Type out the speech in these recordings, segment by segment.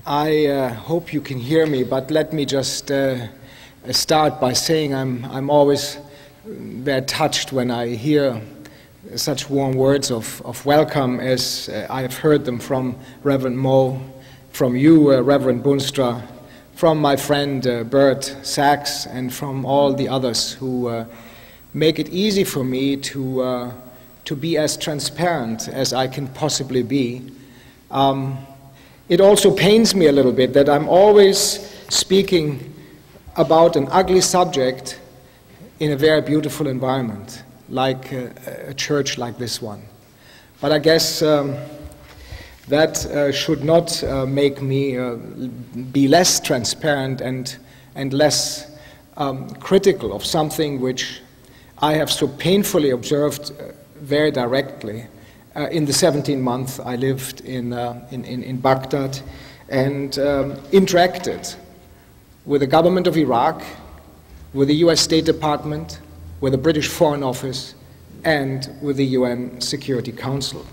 I hope you can hear me, but let me just start by saying I'm always very touched when I hear such warm words of welcome as I have heard them from Reverend Moe, from you, Reverend Boonstra, from my friend Bert Sachs, and from all the others who make it easy for me to be as transparent as I can possibly be. It also pains me a little bit that I'm always speaking about an ugly subject in a very beautiful environment, like a church like this one. But I guess that should not make me be less transparent and less critical of something which I have so painfully observed very directly in the 17 months I lived in Baghdad and interacted with the government of Iraq, with the US State Department, with the British Foreign Office, and with the UN Security Council.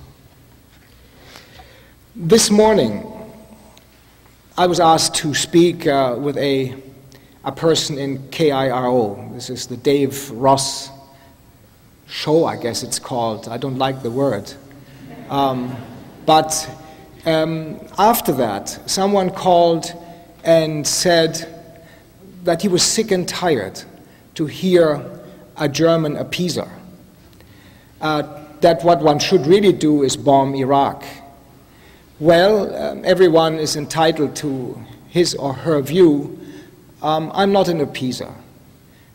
This morning, I was asked to speak with a person in KIRO. This is the Dave Ross show, I guess it's called. I don't like the word. But after that, someone called and said that he was sick and tired to hear a German appeaser, that what one should really do is bomb Iraq. Well, everyone is entitled to his or her view. I'm not an appeaser.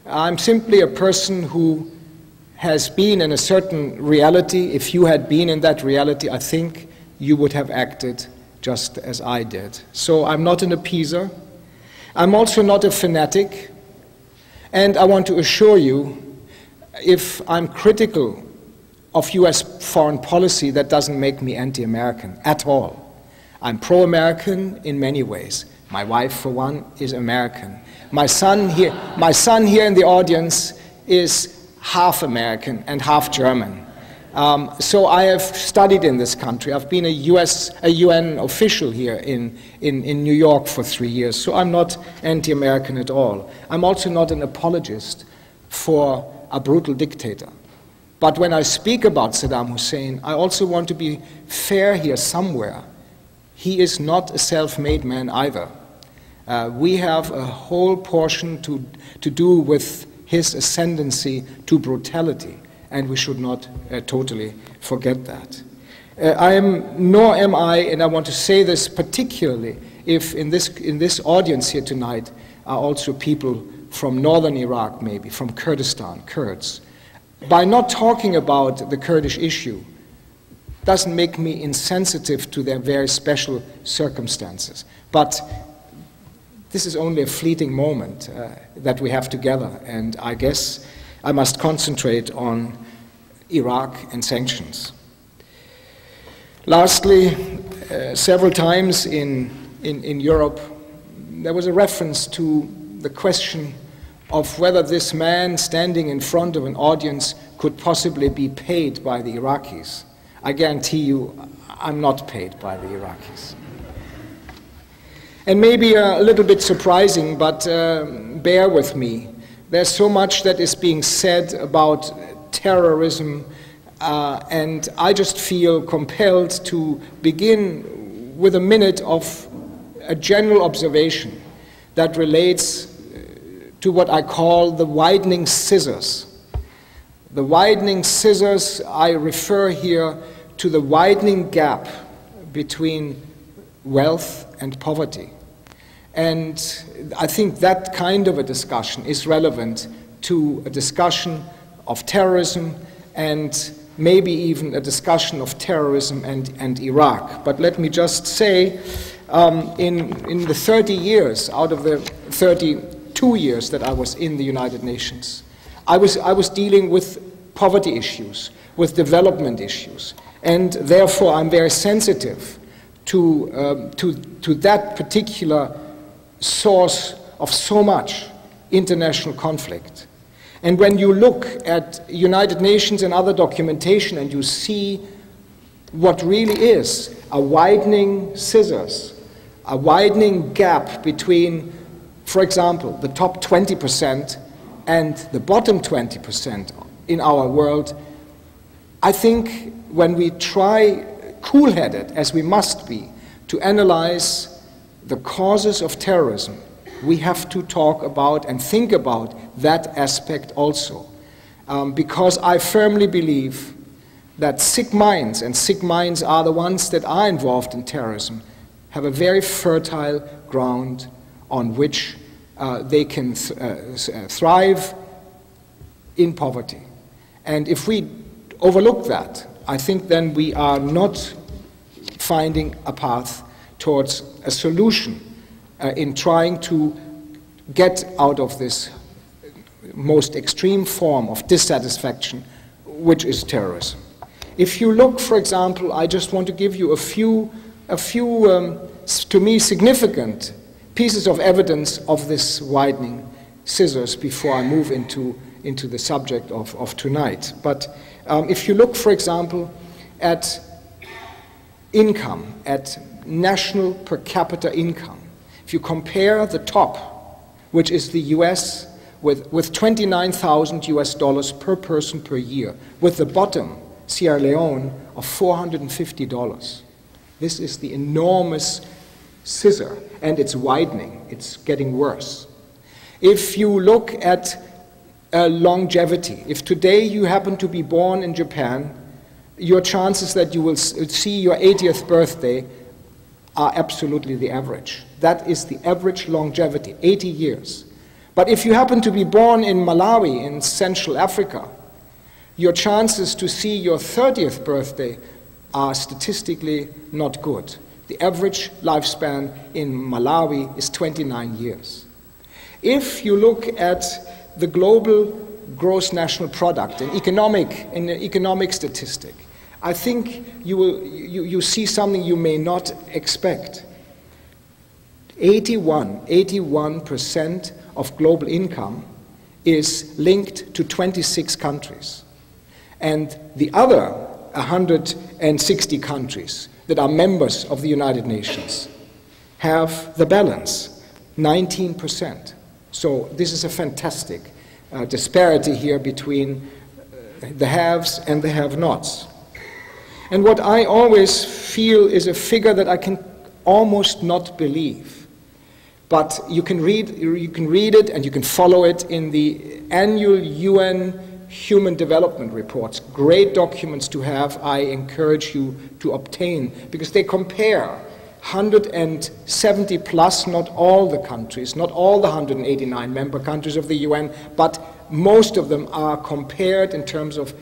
I'm simply a person who has been in a certain reality. If you had been in that reality, I think you would have acted just as I did. So I'm not an appeaser. I'm also not a fanatic. And I want to assure you, if I'm critical of US foreign policy, that doesn't make me anti-American at all. I'm pro-American in many ways. My wife, for one, is American. My son here in the audience is half American and half German. So I have studied in this country. I've been a UN official here in New York for 3 years, so I'm not anti-American at all. I'm also not an apologist for a brutal dictator. But when I speak about Saddam Hussein, I also want to be fair here somewhere. He is not a self-made man either. We have a whole portion to do with his ascendancy to brutality, and we should not totally forget that. Nor am I, and I want to say this particularly if in this audience here tonight are also people from northern Iraq, maybe, from Kurdistan, Kurds. By not talking about the Kurdish issue doesn't make me insensitive to their very special circumstances. But this is only a fleeting moment that we have together, and I guess I must concentrate on Iraq and sanctions. Lastly, several times in Europe, there was a reference to the question of whether this man standing in front of an audience could possibly be paid by the Iraqis. I guarantee you, I'm not paid by the Iraqis. And maybe a little bit surprising, but bear with me. There's so much that is being said about terrorism, and I just feel compelled to begin with a minute of a general observation that relates to what I call the widening scissors. The widening scissors, I refer here to the widening gap between wealth and poverty. And I think that kind of a discussion is relevant to a discussion of terrorism and maybe even a discussion of terrorism and Iraq. But let me just say, in the 30 years out of the 32 years that I was in the United Nations, I was dealing with poverty issues, with development issues, and therefore I'm very sensitive to that particular source of so much international conflict. And when you look at United Nations and other documentation and you see what really is a widening scissors a widening gap between, for example, the top 20% and the bottom 20% in our world, I think when we try, cool-headed as we must be, to analyze the causes of terrorism, we have to talk about and think about that aspect also. Because I firmly believe that sick minds, and sick minds are the ones that are involved in terrorism, have a very fertile ground on which they can thrive in poverty. And if we overlook that, I think then we are not finding a path towards a solution in trying to get out of this most extreme form of dissatisfaction, which is terrorism. If you look, for example, I just want to give you a few to me, significant pieces of evidence of this widening scissors before I move into the subject of tonight. But if you look, for example, at income, at national per capita income, if you compare the top, which is the US, with 29,000 US dollars per person per year, with the bottom, Sierra Leone, of $450. This is the enormous scissor, and it's widening, it's getting worse. If you look at longevity, if today you happen to be born in Japan, your chances that you will see your 80th birthday are absolutely the average. That is the average longevity, 80 years. But if you happen to be born in Malawi, in Central Africa, your chances to see your 30th birthday are statistically not good. The average lifespan in Malawi is 29 years. If you look at the global gross national product, an economic statistic, I think you see something you may not expect. 81% of global income is linked to 26 countries. And the other 160 countries that are members of the United Nations have the balance, 19%. So this is a fantastic disparity here between the haves and the have-nots. And what I always feel is a figure that I can almost not believe. But you can read it and you can follow it in the annual UN Human Development Reports. Great documents to have. I encourage you to obtain, because they compare 170 plus, not all the countries, not all the 189 member countries of the UN, but most of them are compared in terms of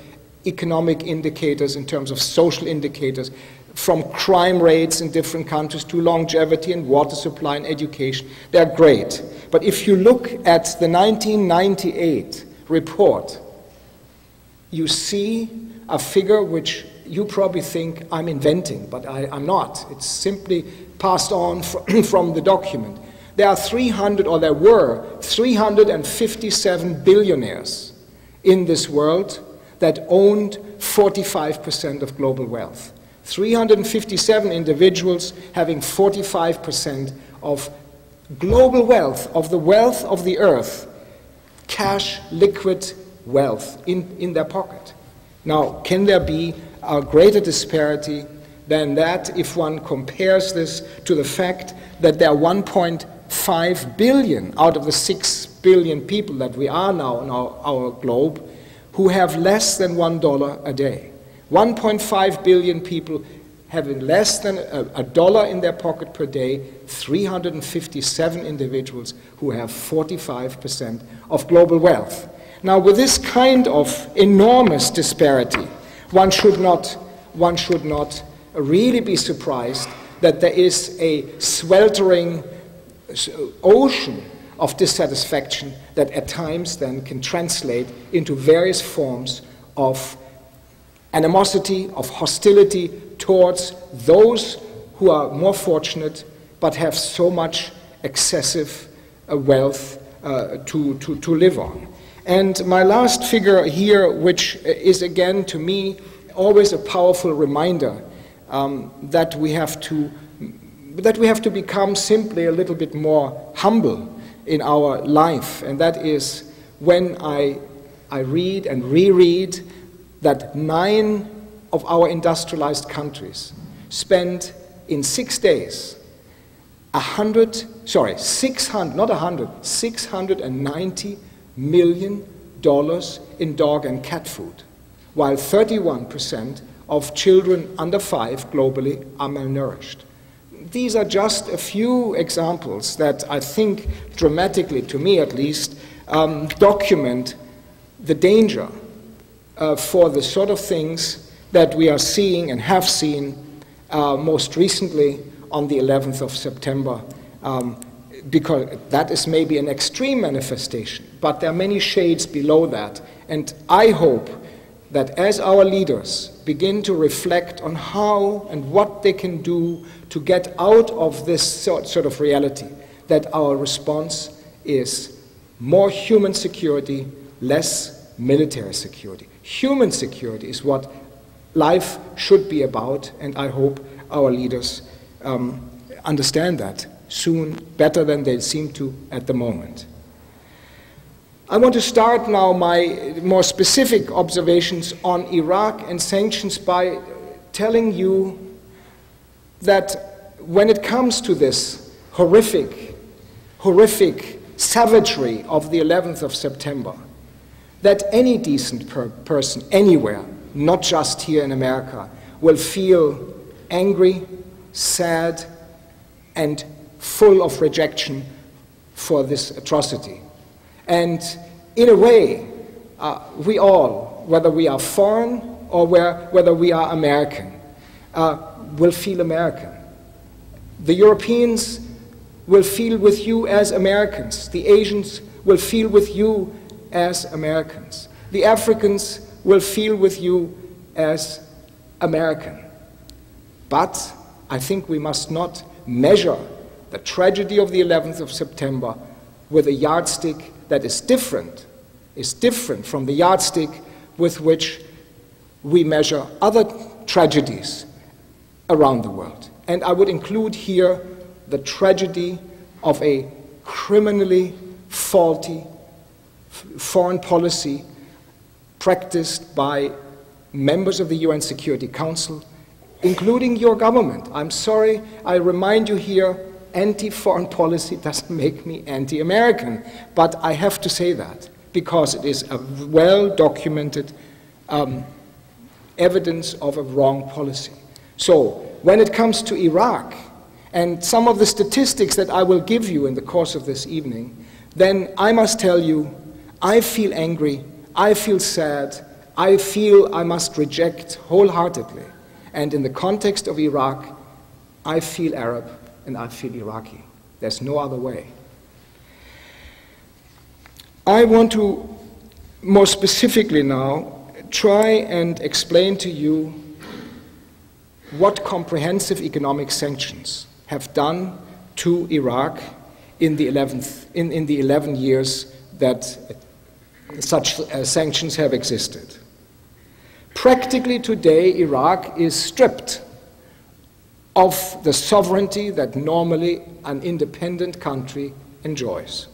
economic indicators, in terms of social indicators, from crime rates in different countries to longevity and water supply and education. They're great. But if you look at the 1998 report, you see a figure which you probably think I'm inventing, but I'm not. It's simply passed on from the document. There were 357 billionaires in this world that owned 45% of global wealth. 357 individuals having 45% of global wealth, of the earth, cash, liquid wealth in their pocket. Now, can there be a greater disparity than that if one compares this to the fact that there are 1.5 billion out of the 6 billion people that we are now on our globe who have less than $1 a day. 1.5 billion people having less than $1 in their pocket per day, 357 individuals who have 45% of global wealth. Now, with this kind of enormous disparity, one should not really be surprised that there is a sweltering ocean of dissatisfaction that at times then can translate into various forms of animosity, of hostility towards those who are more fortunate but have so much excessive wealth to live on. And my last figure here, which is again to me always a powerful reminder that we have to that we have to become simply a little bit more humble in our life, and that is when I read and reread that 9 of our industrialized countries spend in 6 days $690 million in dog and cat food, while 31% of children under 5 globally are malnourished. These are just a few examples that I think dramatically, to me at least, document the danger for the sort of things that we are seeing and have seen most recently on the 11th of September, because that is maybe an extreme manifestation, but there are many shades below that. And I hope that as our leaders begin to reflect on how and what they can do to get out of this sort of reality, that our response is more human security, less military security. Human security is what life should be about, and I hope our leaders understand that soon, better than they seem to at the moment. I want to start now my more specific observations on Iraq and sanctions by telling you that when it comes to this horrific savagery of the 11th of September, that any decent person anywhere, not just here in America, will feel angry, sad, and full of rejection for this atrocity. And in a way, we all, whether we are foreign or whether we are American, will feel American. The Europeans will feel with you as Americans. The Asians will feel with you as Americans. The Africans will feel with you as American. But I think we must not measure the tragedy of the 11th of September with a yardstick that is different from the yardstick with which we measure other tragedies around the world. And I would include here the tragedy of a criminally faulty foreign policy practiced by members of the UN Security Council, including your government. I'm sorry, I remind you here, anti-foreign policy doesn't make me anti-American, but I have to say that because it is a well-documented evidence of a wrong policy. So, when it comes to Iraq, and some of the statistics that I will give you in the course of this evening, then I must tell you, I feel angry, I feel sad, I feel I must reject wholeheartedly. And in the context of Iraq, I feel Arab and I feel Iraqi. There's no other way. I want to more specifically now try and explain to you what comprehensive economic sanctions have done to Iraq in the 11 years that such sanctions have existed. Practically today, Iraq is stripped of the sovereignty that normally an independent country enjoys.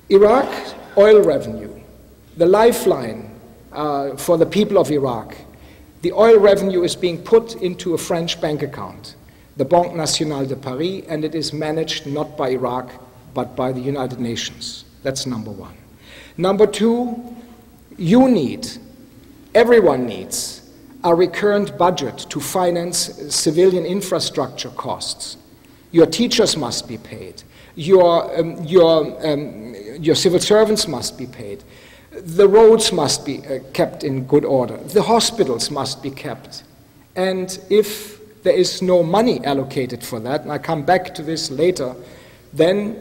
Iraq's oil revenue, the lifeline for the people of Iraq, the oil revenue is being put into a French bank account, the Banque Nationale de Paris, and it is managed not by Iraq, but by the United Nations. That's number one. Number two, everyone needs a recurrent budget to finance civilian infrastructure costs. Your teachers must be paid. Your civil servants must be paid. The roads must be kept in good order. The hospitals must be kept. And if there is no money allocated for that, and I come back to this later, then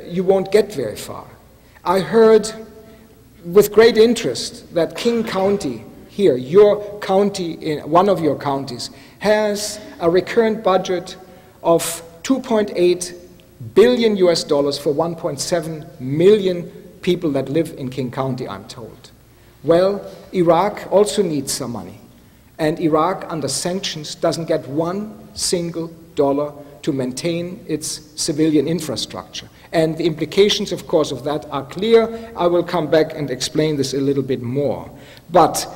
you won't get very far. I heard with great interest that King County here, your county, one of your counties, has a recurrent budget of $2.8 billion for 1.7 million people that live in King County, I'm told. Well, Iraq also needs some money. And Iraq, under sanctions, doesn't get $1 single to maintain its civilian infrastructure. And the implications, of course, of that are clear. I will come back and explain this a little bit more. But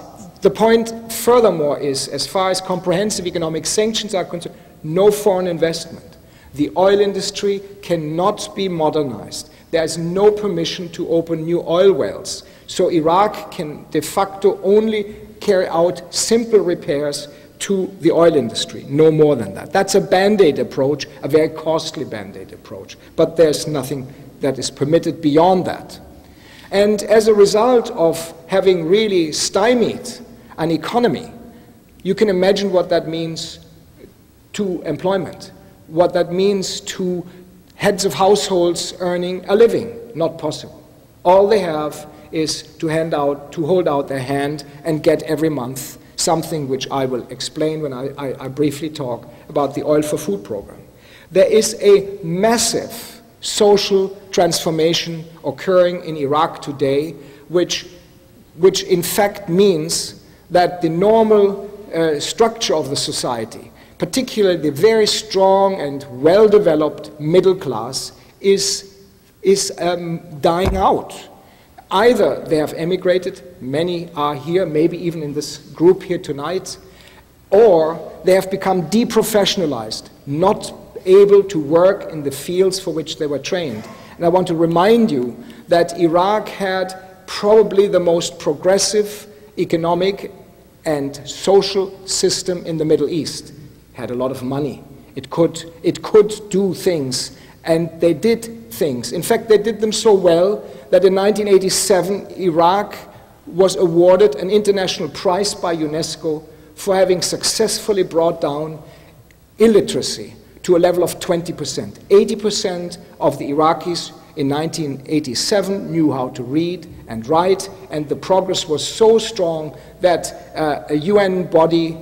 the point, furthermore, is as far as comprehensive economic sanctions are concerned, no foreign investment. The oil industry cannot be modernized. There is no permission to open new oil wells. So Iraq can de facto only carry out simple repairs to the oil industry, no more than that. That's a Band-Aid approach, a very costly Band-Aid approach, but there's nothing that is permitted beyond that. And as a result of having really stymied an economy, you can imagine what that means to employment, what that means to heads of households earning a living. Not possible. All they have is to hold out their hand and get every month something which I will explain when I briefly talk about the Oil for Food program. There is a massive social transformation occurring in Iraq today, which in fact means that the normal structure of the society, particularly the very strong and well-developed middle class, is dying out. Either they have emigrated, many are here, maybe even in this group here tonight, or they have become deprofessionalized, not able to work in the fields for which they were trained. And I want to remind you that Iraq had probably the most progressive economic and social system in the Middle East. It had a lot of money. It could do things, and they did things. In fact, they did them so well that in 1987, Iraq was awarded an international prize by UNESCO for having successfully brought down illiteracy to a level of 20%. 80% of the Iraqis in 1987 knew how to read and write, and the progress was so strong that a UN body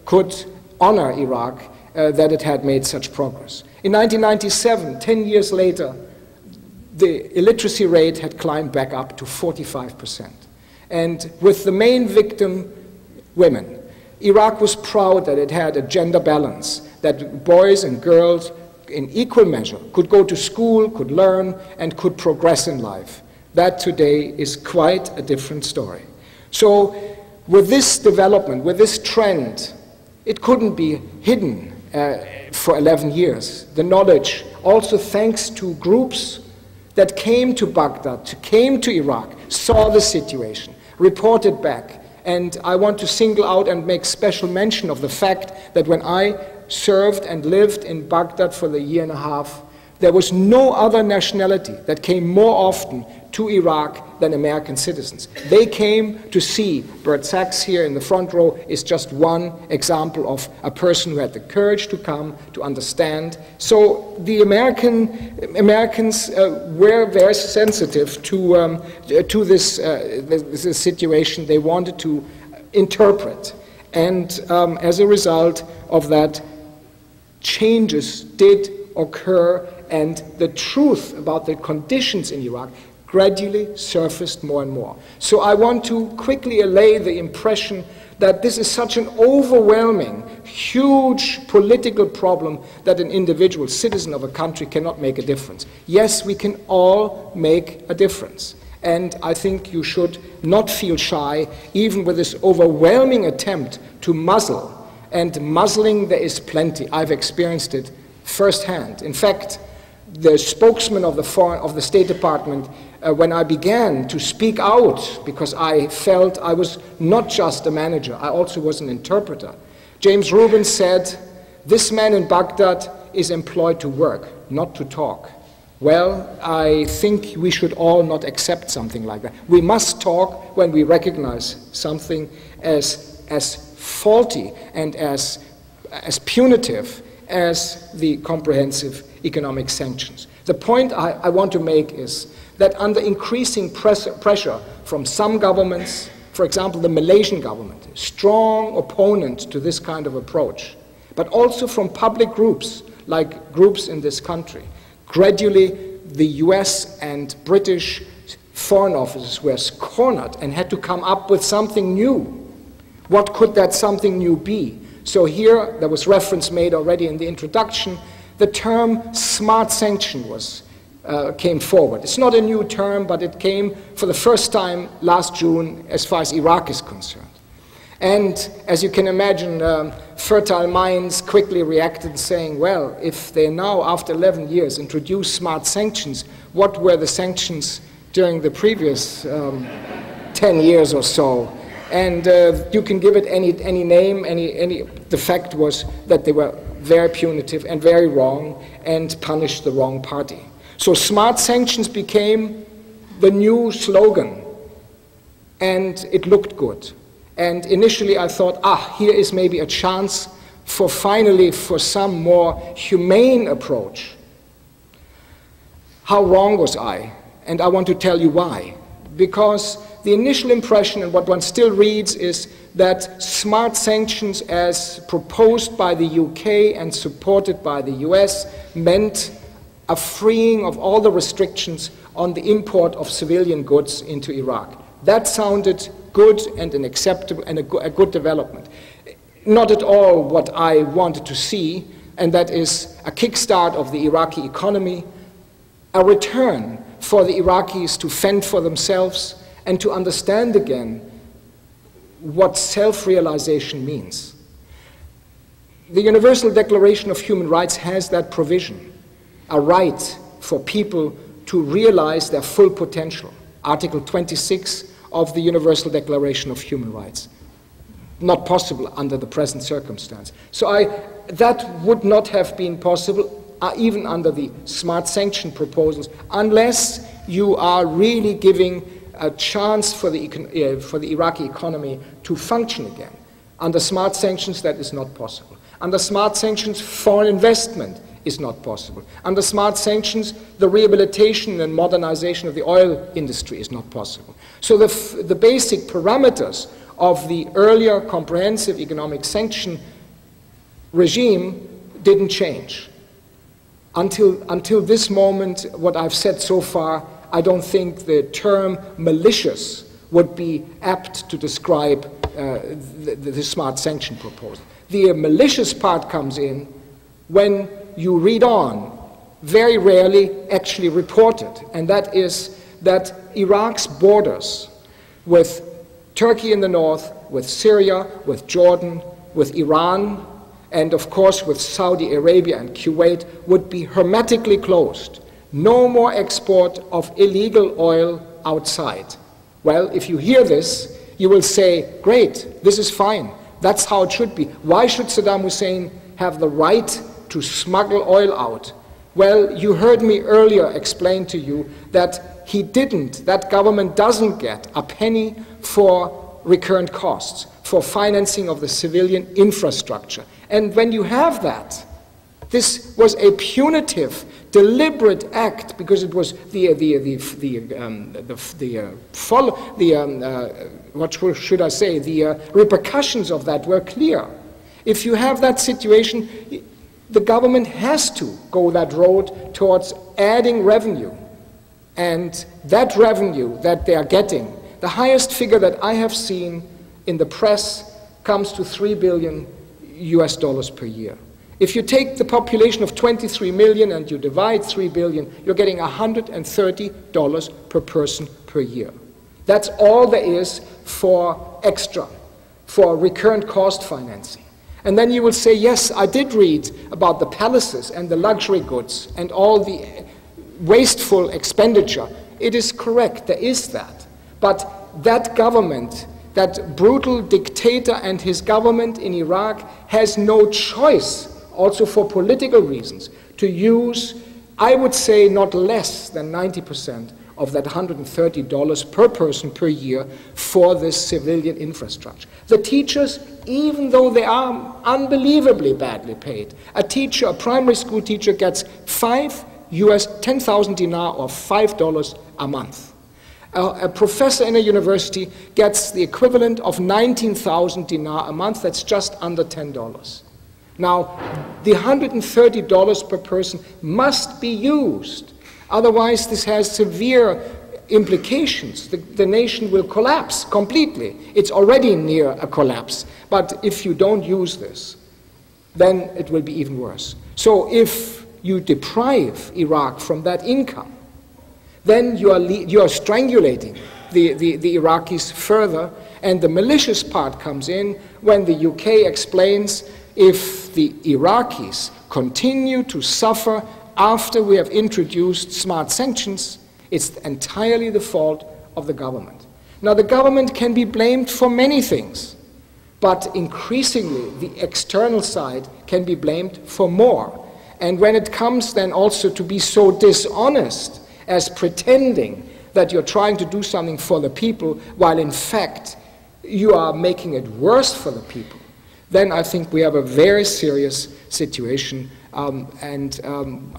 could honor Iraq that it had made such progress. In 1997, 10 years later, the illiteracy rate had climbed back up to 45%. And with the main victim, women, Iraq was proud that it had a gender balance, that boys and girls in equal measure could go to school, could learn, and could progress in life. That today is quite a different story. So with this development, with this trend, it couldn't be hidden for 11 years. The knowledge, also thanks to groups that came to Baghdad, came to Iraq, saw the situation, reported back. And I want to single out and make special mention of the fact that when I served and lived in Baghdad for the year and a half, there was no other nationality that came more often to Iraq than American citizens. They came to see. Bert Sachs here in the front row is just one example of a person who had the courage to come, to understand. So the Americans were very sensitive to this situation. They wanted to interpret. And as a result of that, changes did occur, and the truth about the conditions in Iraq gradually surfaced more and more. So I want to quickly allay the impression that this is such an overwhelming, huge political problem that an individual citizen of a country cannot make a difference. Yes, we can all make a difference. And I think you should not feel shy, even with this overwhelming attempt to muzzle. And muzzling, there is plenty. I've experienced it firsthand. In fact, the spokesman of the State Department, when I began to speak out, because I felt I was not just a manager, I also was an interpreter, James Rubin said, "This man in Baghdad is employed to work, not to talk." Well, I think we should all not accept something like that. We must talk when we recognize something as faulty and as punitive as the comprehensive economic sanctions. The point I want to make is that under increasing pressure from some governments, for example, the Malaysian government, strong opponent to this kind of approach, but also from public groups, like groups in this country, gradually the US and British foreign officers were cornered and had to come up with something new. What could that something new be? So here, there was reference made already in the introduction, the term smart sanction came forward. It's not a new term, but it came for the first time last June as far as Iraq is concerned. And as you can imagine, fertile minds quickly reacted saying, well, if they now, after 11 years, introduce smart sanctions, what were the sanctions during the previous 10 years or so? And you can give it any name, the fact was that they were very punitive and very wrong and punished the wrong party. So smart sanctions became the new slogan, and it looked good. And initially I thought, here is maybe a chance for some more humane approach. How wrong was I? And I want to tell you why. Because the initial impression, and what one still reads, is that smart sanctions as proposed by the UK and supported by the US meant a freeing of all the restrictions on the import of civilian goods into Iraq. That sounded good and an acceptable and a good development. Not at all what I wanted to see, and that is a kickstart of the Iraqi economy, a return for the Iraqis to fend for themselves and to understand again what self-realization means. The Universal Declaration of Human Rights has that provision, a right for people to realize their full potential. Article 26 of the Universal Declaration of Human Rights. Not possible under the present circumstance. So that would not have been possible even under the smart sanction proposals, unless you are really giving a chance for the Iraqi economy to function again. Under smart sanctions, that is not possible. Under smart sanctions, foreign investment is not possible. Under smart sanctions, the rehabilitation and modernization of the oil industry is not possible. So the basic parameters of the earlier comprehensive economic sanction regime didn't change. Until this moment, what I've said so far, I don't think the term malicious would be apt to describe the smart sanction proposal. The malicious part comes in when you read on, very rarely actually reported, and that is that Iraq's borders with Turkey in the north, with Syria, with Jordan, with Iran, and of course with Saudi Arabia and Kuwait would be hermetically closed. No more export of illegal oil outside. Well, if you hear this, you will say, great, this is fine. That's how it should be. Why should Saddam Hussein have the right to smuggle oil out? Well, you heard me earlier explain to you that that government doesn't get a penny for recurrent costs, for financing of the civilian infrastructure. And when you have that, this was a punitive, deliberate act because it was the repercussions of that were clear. If you have that situation, the government has to go that road towards adding revenue. And that revenue that they are getting, the highest figure that I have seen in the press comes to $3 billion per year. If you take the population of 23 million and you divide 3 billion, you're getting $130 per person per year. That's all there is for extra, for recurrent cost financing. And then you will say, yes, I did read about the palaces and the luxury goods and all the wasteful expenditure. It is correct, there is that. But that government, that brutal dictator and his government in Iraq has no choice, also for political reasons, to use, I would say, not less than 90% of that $130 per person per year for this civilian infrastructure. The teachers, even though they are unbelievably badly paid, a teacher, a primary school teacher gets 10,000 dinar or $5 a month. A professor in a university gets the equivalent of 19,000 dinar a month. That's just under $10. Now, the $130 per person must be used. Otherwise, this has severe implications. The nation will collapse completely. It's already near a collapse. But if you don't use this, then it will be even worse. So if you deprive Iraq from that income, then you are strangulating the Iraqis further, and the malicious part comes in when the UK explains if the Iraqis continue to suffer after we have introduced smart sanctions, it's entirely the fault of the government. Now, the government can be blamed for many things, but increasingly the external side can be blamed for more. And when it comes then also to be so dishonest as pretending that you're trying to do something for the people, while in fact you are making it worse for the people, then I think we have a very serious situation, and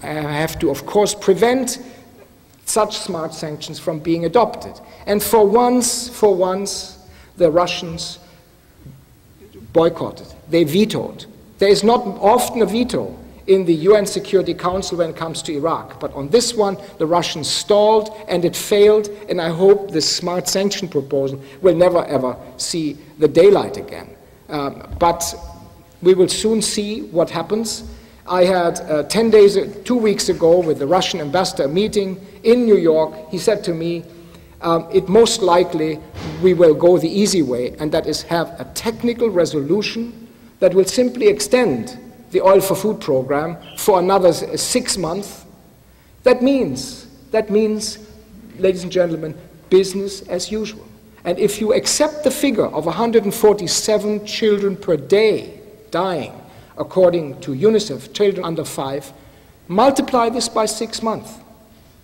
I have to, of course, prevent such smart sanctions from being adopted. And for once, the Russians boycotted. They vetoed. There is not often a veto in the UN Security Council when it comes to Iraq, but on this one, the Russians stalled and it failed, and I hope this smart sanction proposal will never ever see the daylight again. But we will soon see what happens. I had 2 weeks ago with the Russian ambassador a meeting in New York. He said to me, it most likely we will go the easy way, and that is have a technical resolution that will simply extend the oil for food program for another 6 months. That means, ladies and gentlemen, business as usual. And if you accept the figure of 147 children per day dying, according to UNICEF, children under 5, multiply this by 6 months.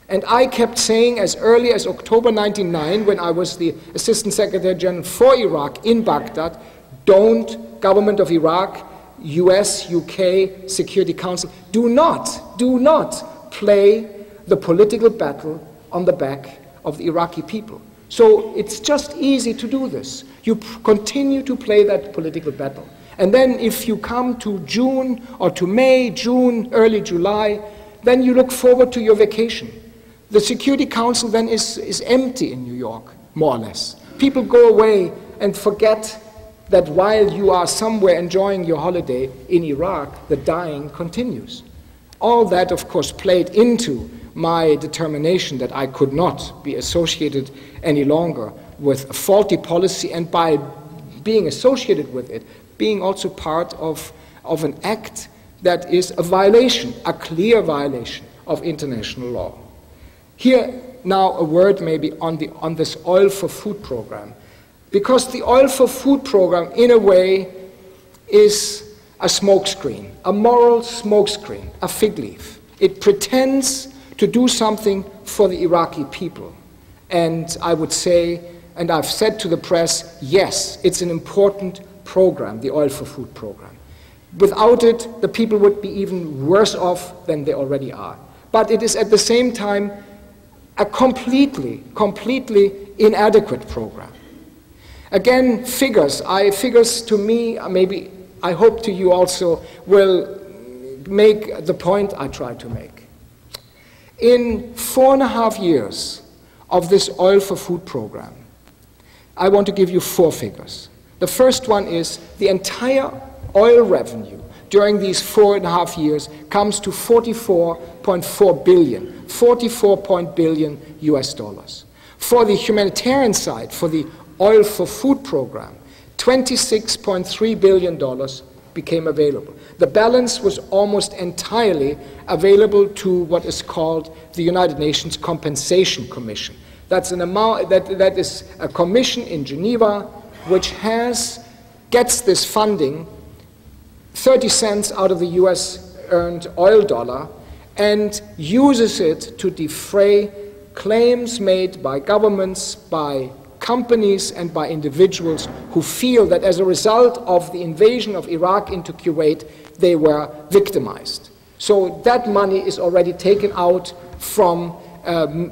And I kept saying as early as October 1999, when I was the Assistant Secretary General for Iraq in Baghdad, don't, government of Iraq, US, UK, Security Council, do not play the political battle on the back of the Iraqi people. So it's just easy to do this. You continue to play that political battle. And then if you come to June or to May, June, early July, then you look forward to your vacation. The Security Council then is empty in New York, more or less. People go away and forget that while you are somewhere enjoying your holiday in Iraq, the dying continues. All that, of course, played into my determination that I could not be associated any longer with a faulty policy, and by being associated with it, being also part of an act that is a violation, a clear violation of international law. Here now a word maybe on this oil for food program, because the oil for food program in a way is a smokescreen, a moral smokescreen, a fig leaf. It pretends to do something for the Iraqi people. And I would say, and I've said to the press, yes, it's an important program, the oil for food program. Without it, the people would be even worse off than they already are. But it is at the same time a completely inadequate program. Again, figures to me, maybe I hope to you also, will make the point I try to make. In 4.5 years of this oil for food program, I want to give you 4 figures. The first one is the entire oil revenue during these 4.5 years comes to 44.4 billion, 44 billion US dollars. For the humanitarian side, for the oil for food program, $26.3 billion became available. The balance was almost entirely available to what is called the United Nations Compensation Commission. That's an amount, that is a commission in Geneva which gets this funding 30 cents out of the US earned oil dollar and uses it to defray claims made by governments, by companies, and by individuals who feel that as a result of the invasion of Iraq into Kuwait, they were victimized. So that money is already taken out from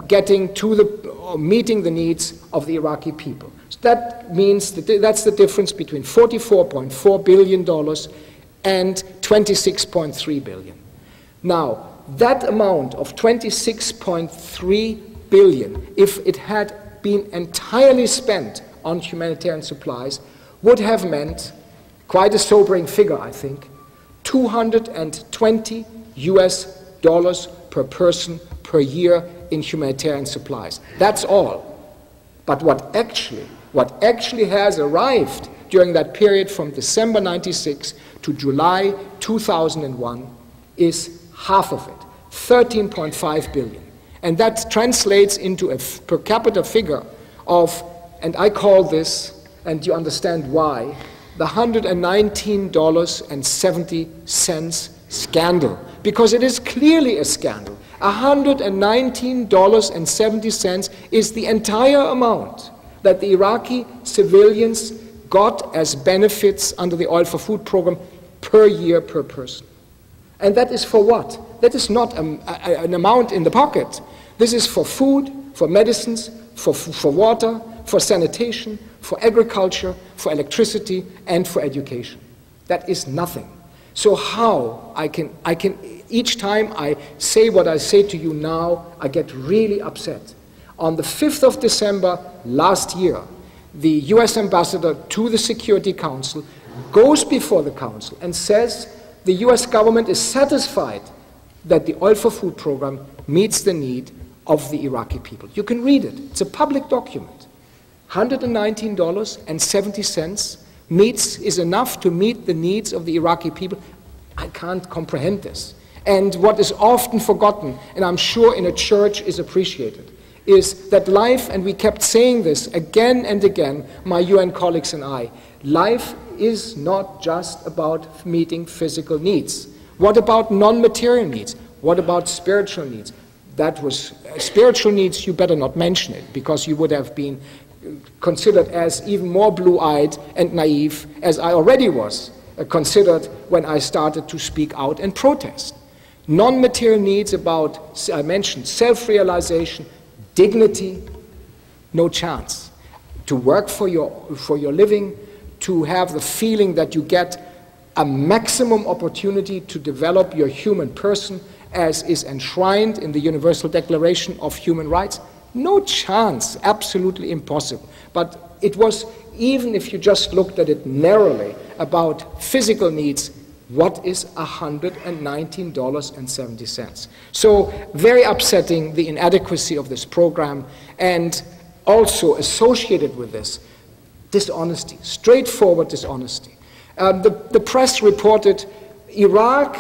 getting to meeting the needs of the Iraqi people. So that means that's the difference between $44.4 billion and $26.3 billion. Now, that amount of $26.3 billion, if it had been entirely spent on humanitarian supplies, would have meant, quite a sobering figure, I think, 220 US per person per year in humanitarian supplies. That's all. But what actually has arrived during that period from December 96 to July 2001 is half of it, 13.5 billion. And that translates into a per capita figure of, and I call this, and you understand why, the $119.70 scandal, because it is clearly a scandal. $119.70 is the entire amount that the Iraqi civilians got as benefits under the Oil for Food program per year per person. And that is for what? That is not an amount in the pocket. This is for food, for medicines, for water, for sanitation, for agriculture, for electricity, and for education. That is nothing. So how I can each time I say what I say to you now, I get really upset. On the 5th of December last year, the US ambassador to the Security Council goes before the Council and says the US government is satisfied that the Oil for Food program meets the need of the Iraqi people. You can read it. It's a public document. $119.70 is enough to meet the needs of the Iraqi people. I can't comprehend this. And what is often forgotten, and I'm sure in a church is appreciated, is that life, and we kept saying this again and again, my UN colleagues and I, life is not just about meeting physical needs. What about non-material needs? What about spiritual needs? That was spiritual needs, you better not mention it, because you would have been considered as even more blue-eyed and naive as I already was considered when I started to speak out and protest. Non-material needs about, I mentioned, self-realization, dignity, no chance. To work for your living, to have the feeling that you get a maximum opportunity to develop your human person as is enshrined in the Universal Declaration of Human Rights, no chance, absolutely impossible. But it was, even if you just looked at it narrowly, about physical needs, what is $119.70? So very upsetting, the inadequacy of this program, and also associated with this, dishonesty, straightforward dishonesty. The press reported Iraq,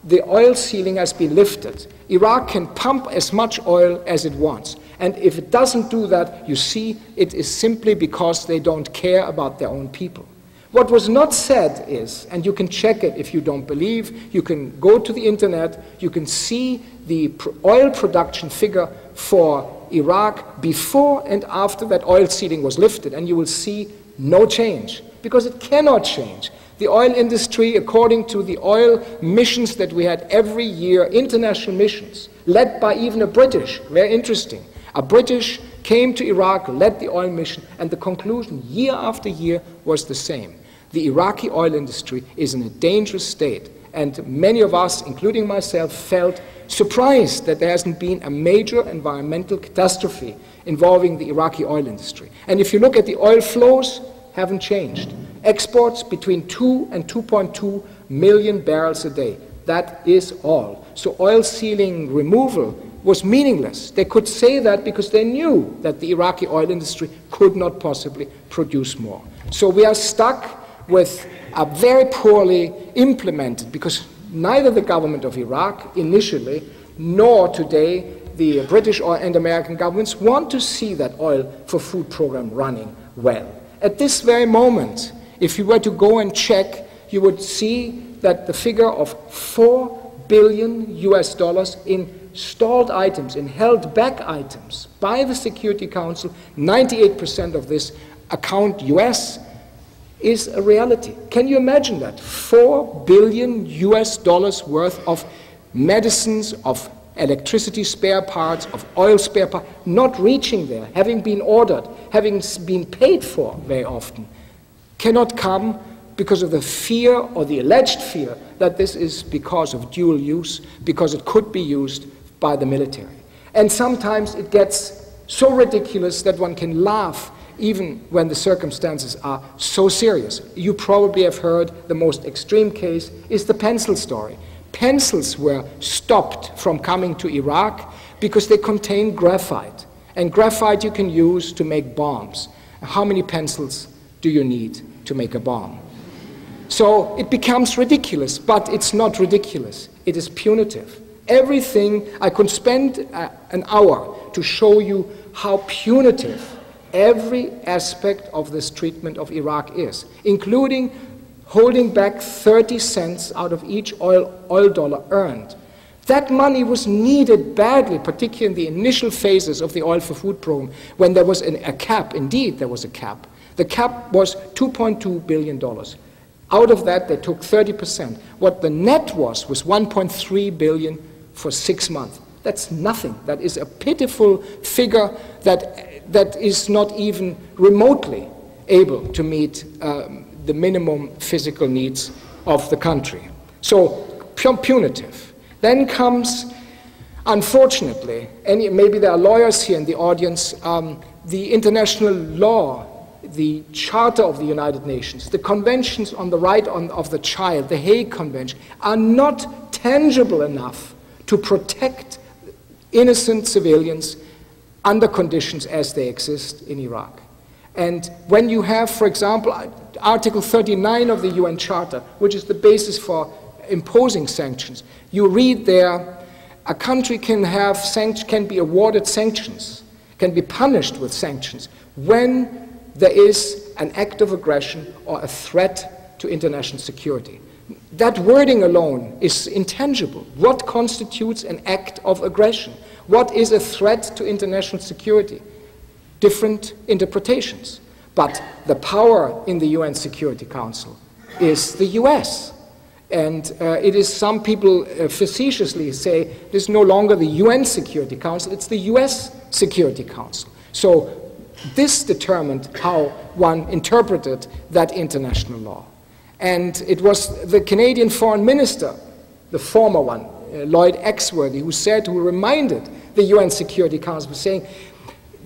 the oil ceiling has been lifted. Iraq can pump as much oil as it wants. And if it doesn't do that, you see, it is simply because they don't care about their own people. What was not said is, and you can check it if you don't believe, you can go to the internet, you can see the oil production figure for Iraq before and after that oil ceiling was lifted, and you will see no change, because it cannot change. The oil industry, according to the oil missions that we had every year, international missions, led by even a British, very interesting, a British came to Iraq, led the oil mission, and the conclusion year after year was the same. The Iraqi oil industry is in a dangerous state, and many of us, including myself, felt surprised that there hasn't been a major environmental catastrophe involving the Iraqi oil industry. And if you look at the oil flows, haven't changed. Exports between 2 and 2.2 million barrels a day. That is all. So oil ceiling removal was meaningless. They could say that because they knew that the Iraqi oil industry could not possibly produce more. So we are stuck with a very poorly implemented, because neither the government of Iraq initially nor today the British and American governments want to see that Oil for Food program running well. At this very moment, if you were to go and check, you would see that the figure of $4 billion in stalled items, in held back items by the Security Council, 98% of this account US, is a reality. Can you imagine that? $4 billion worth of medicines, of electricity spare parts, of oil spare parts, not reaching there, having been ordered, having been paid for very often, cannot come because of the fear, or the alleged fear, that this is because of dual use, because it could be used by the military. And sometimes it gets so ridiculous that one can laugh even when the circumstances are so serious. You probably have heard the most extreme case is the pencil story. Pencils were stopped from coming to Iraq because they contain graphite. And graphite you can use to make bombs. How many pencils do you need to make a bomb? So it becomes ridiculous, but it's not ridiculous. It is punitive. Everything, I could spend an hour to show you how punitive every aspect of this treatment of Iraq is, including holding back 30 cents out of each oil dollar earned. That money was needed badly, particularly in the initial phases of the Oil for Food program, when there was a cap. Indeed, there was a cap. The cap was $2.2 billion. Out of that, they took 30%. What the net was 1.3 billion for 6 months. That's nothing. That is a pitiful figure that is not even remotely able to meet the minimum physical needs of the country. So, punitive. Then comes, unfortunately, and maybe there are lawyers here in the audience, the international law, the Charter of the United Nations, the conventions on the right of the child, the Hague Convention, are not tangible enough to protect innocent civilians under conditions as they exist in Iraq. And when you have, for example, Article 39 of the UN Charter, which is the basis for imposing sanctions, you read there, a country can be awarded sanctions, can be punished with sanctions when there is an act of aggression or a threat to international security. That wording alone is intangible. What constitutes an act of aggression? What is a threat to international security? Different interpretations. But the power in the UN Security Council is the US. And it is, some people facetiously say, it is no longer the UN Security Council, it's the US Security Council. So this determined how one interpreted that international law. And it was the Canadian Foreign Minister, the former one, Lloyd Exworthy, who reminded the UN Security Council, saying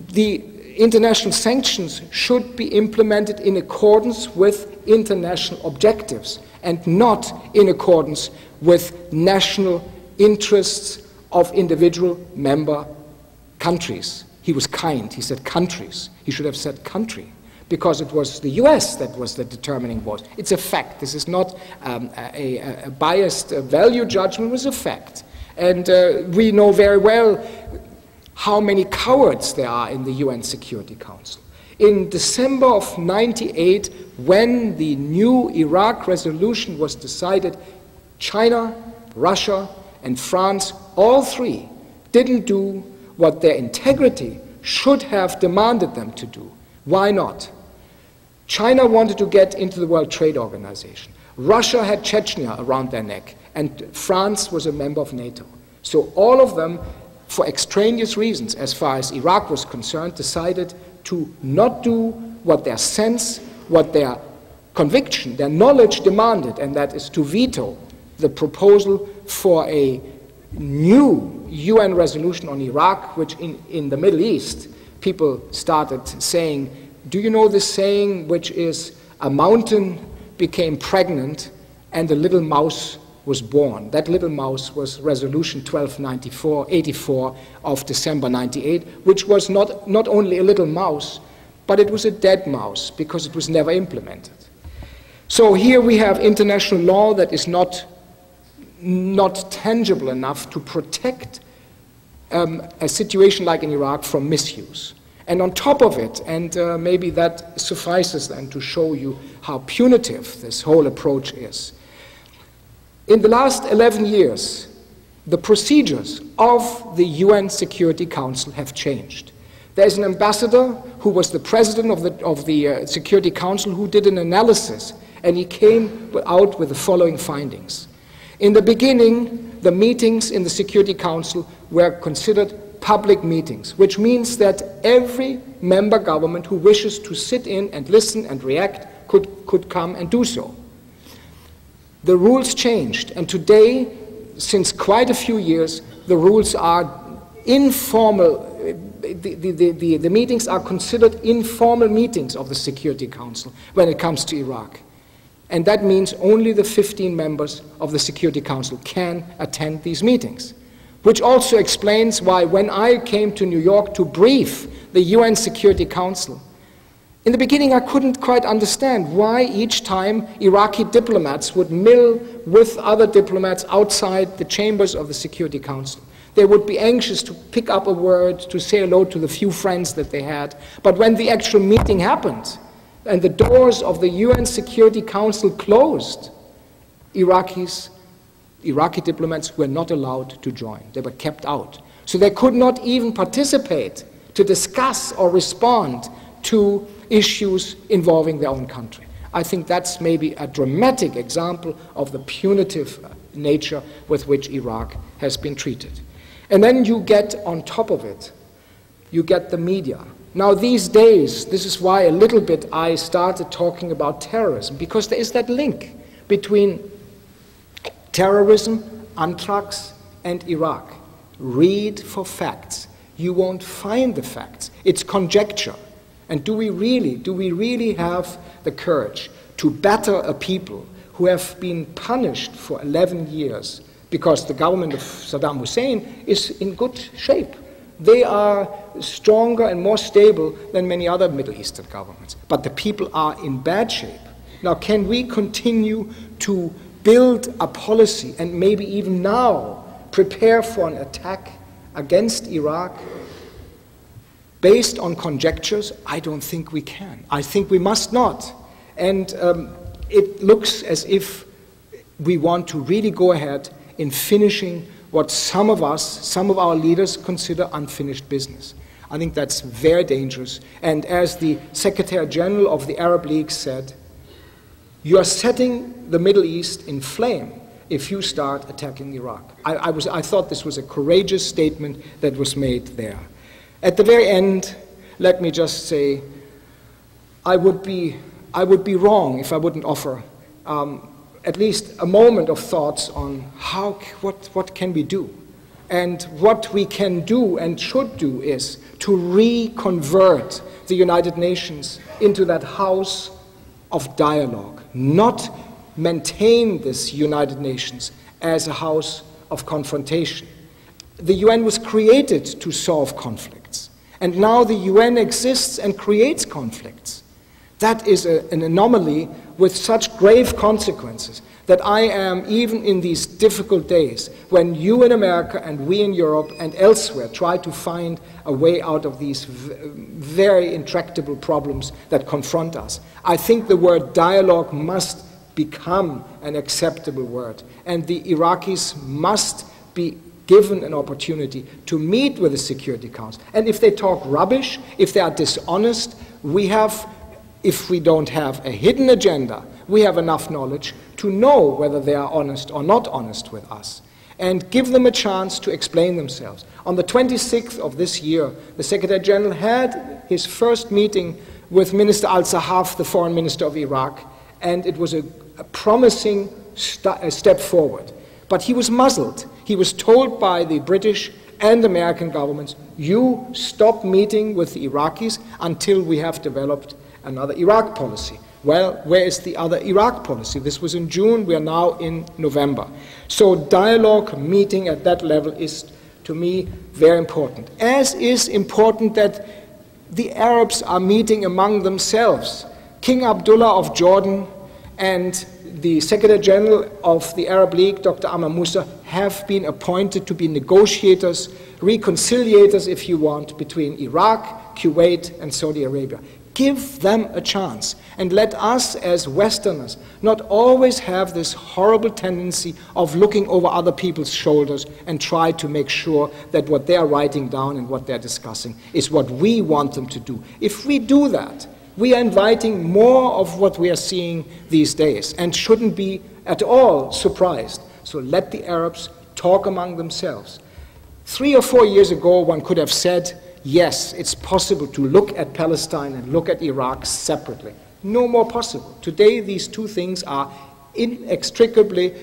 the international sanctions should be implemented in accordance with international objectives and not in accordance with national interests of individual member countries. He was kind. He said countries. He should have said country, because it was the US that was the determining voice. It's a fact. This is not a biased value judgment. It was a fact. And we know very well how many cowards there are in the UN Security Council. In December of '98, when the new Iraq resolution was decided, China, Russia, and France, all three, didn't do what their integrity should have demanded them to do. Why not? China wanted to get into the World Trade Organization. Russia had Chechnya around their neck, and France was a member of NATO. So all of them, for extraneous reasons, as far as Iraq was concerned, decided to not do what their sense, what their conviction, their knowledge demanded, and that is to veto the proposal for a new UN resolution on Iraq, which in the Middle East, people started saying, do you know this saying, which is, a mountain became pregnant and a little mouse was born. That little mouse was Resolution 1284 of December '98, which was not only a little mouse, but it was a dead mouse because it was never implemented. So here we have international law that is not tangible enough to protect a situation like in Iraq from misuse. And on top of it, and maybe that suffices then to show you how punitive this whole approach is. In the last 11 years, the procedures of the UN Security Council have changed. There's an ambassador who was the president of the Security Council who did an analysis, and he came out with the following findings. In the beginning, the meetings in the Security Council were considered public meetings, which means that every member government who wishes to sit in and listen and react could come and do so. The rules changed, and today, since quite a few years, the rules are informal. The meetings are considered informal meetings of the Security Council when it comes to Iraq. And that means only the 15 members of the Security Council can attend these meetings, which also explains why when I came to New York to brief the UN Security Council, in the beginning I couldn't quite understand why each time Iraqi diplomats would mill with other diplomats outside the chambers of the Security Council. They would be anxious to pick up a word, to say hello to the few friends that they had. But when the actual meeting happened and the doors of the UN Security Council closed, Iraqi diplomats were not allowed to join. They were kept out. So they could not even participate to discuss or respond to issues involving their own country. I think that's maybe a dramatic example of the punitive nature with which Iraq has been treated. And then you get on top of it, you get the media. Now these days, this is why a little bit I started talking about terrorism, because there is that link between terrorism, anthrax, and Iraq. Read for facts. You won't find the facts. It's conjecture. And do we really have the courage to batter a people who have been punished for 11 years because the government of Saddam Hussein is in good shape? They are stronger and more stable than many other Middle Eastern governments. But the people are in bad shape. Now, can we continue to build a policy and maybe even now prepare for an attack against Iraq based on conjectures? I don't think we can. I think we must not. And it looks as if we want to really go ahead in finishing what some of our leaders consider unfinished business. I think that's very dangerous. And as the Secretary General of the Arab League said, you are setting the Middle East in flame if you start attacking Iraq. I thought this was a courageous statement that was made there. At the very end, let me just say, I would be wrong if I wouldn't offer at least a moment of thoughts on what can we do. And what we can do and should do is to reconvert the United Nations into that house of dialogue, not maintain this United Nations as a house of confrontation. The UN was created to solve conflicts, and now the UN exists and creates conflicts. That is an anomaly with such grave consequences that I am, even in these difficult days, when you in America and we in Europe and elsewhere try to find a way out of these very intractable problems that confront us, I think the word dialogue must become an acceptable word, and the Iraqis must be given an opportunity to meet with the Security Council. And if they talk rubbish, if they are dishonest, if we don't have a hidden agenda, we have enough knowledge to know whether they are honest or not honest with us, and give them a chance to explain themselves. On the 26th of this year, the Secretary General had his first meeting with Minister al-Sahaf, the Foreign Minister of Iraq, and it was a promising step forward. But he was muzzled. He was told by the British and American governments, you stop meeting with the Iraqis until we have developed another Iraq policy. Well, where is the other Iraq policy? This was in June, we are now in November. So dialogue, meeting at that level is, to me, very important. As is important that the Arabs are meeting among themselves. King Abdullah of Jordan and the Secretary General of the Arab League, Dr. Amr Moussa, have been appointed to be negotiators, reconciliators, if you want, between Iraq, Kuwait, and Saudi Arabia. Give them a chance, and let us as Westerners not always have this horrible tendency of looking over other people's shoulders and try to make sure that what they are writing down and what they're discussing is what we want them to do. If we do that, we are inviting more of what we are seeing these days and shouldn't be at all surprised. So let the Arabs talk among themselves. 3 or 4 years ago, one could have said, yes, it's possible to look at Palestine and look at Iraq separately. No more possible. Today, these two things are inextricably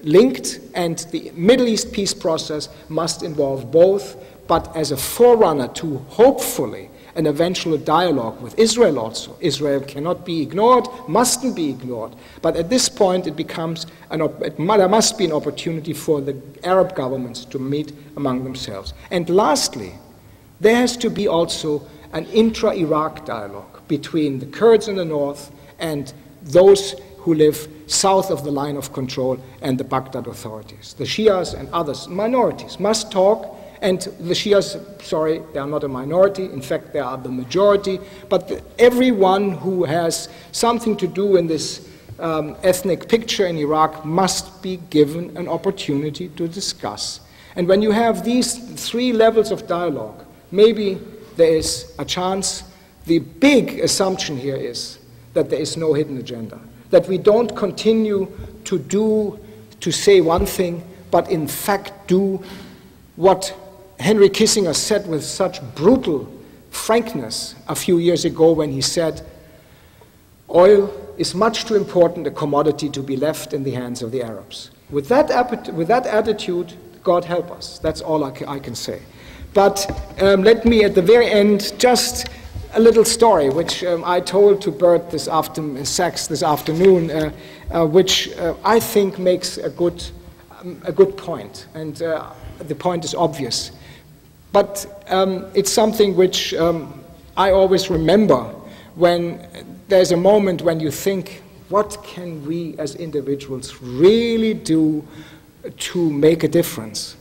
linked, and the Middle East peace process must involve both, but as a forerunner to, hopefully, an eventual dialogue with Israel also. Israel cannot be ignored, mustn't be ignored. But at this point, it becomes there must be an opportunity for the Arab governments to meet among themselves. And lastly, there has to be also an intra-Iraq dialogue between the Kurds in the north and those who live south of the line of control and the Baghdad authorities. The Shias and others, minorities, must talk. And the Shias, sorry, they are not a minority. In fact, they are the majority. But everyone who has something to do in this ethnic picture in Iraq must be given an opportunity to discuss. And when you have these three levels of dialogue, maybe there is a chance. The big assumption here is that there is no hidden agenda, that we don't continue to say one thing, but in fact do what Henry Kissinger said with such brutal frankness a few years ago when he said, oil is much too important a commodity to be left in the hands of the Arabs. With that attitude, God help us. That's all I can say. But let me, at the very end, just a little story, which I told to Bert Sachs this afternoon, which I think makes a good point. And the point is obvious. But it's something which I always remember when there's a moment when you think, what can we as individuals really do to make a difference?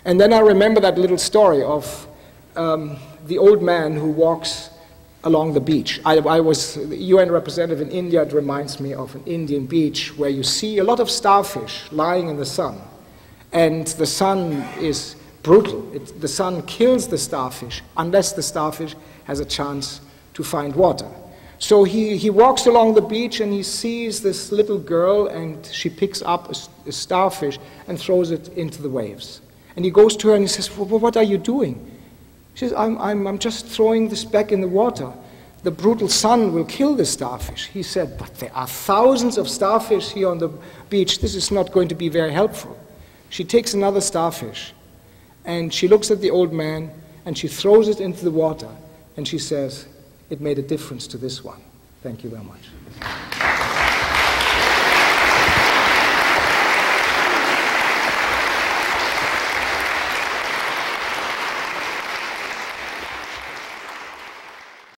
And then I remember that little story of the old man who walks along the beach. I was the UN representative in India. It reminds me of an Indian beach where you see a lot of starfish lying in the sun. And the sun is brutal. The sun kills the starfish unless the starfish has a chance to find water. So he walks along the beach and he sees this little girl, and she picks up a starfish and throws it into the waves. And he goes to her and he says, well, what are you doing? She says, I'm just throwing this back in the water. The brutal sun will kill the starfish. He said, but there are thousands of starfish here on the beach. This is not going to be very helpful. She takes another starfish and she looks at the old man and she throws it into the water and she says, it made a difference to this one. Thank you very much.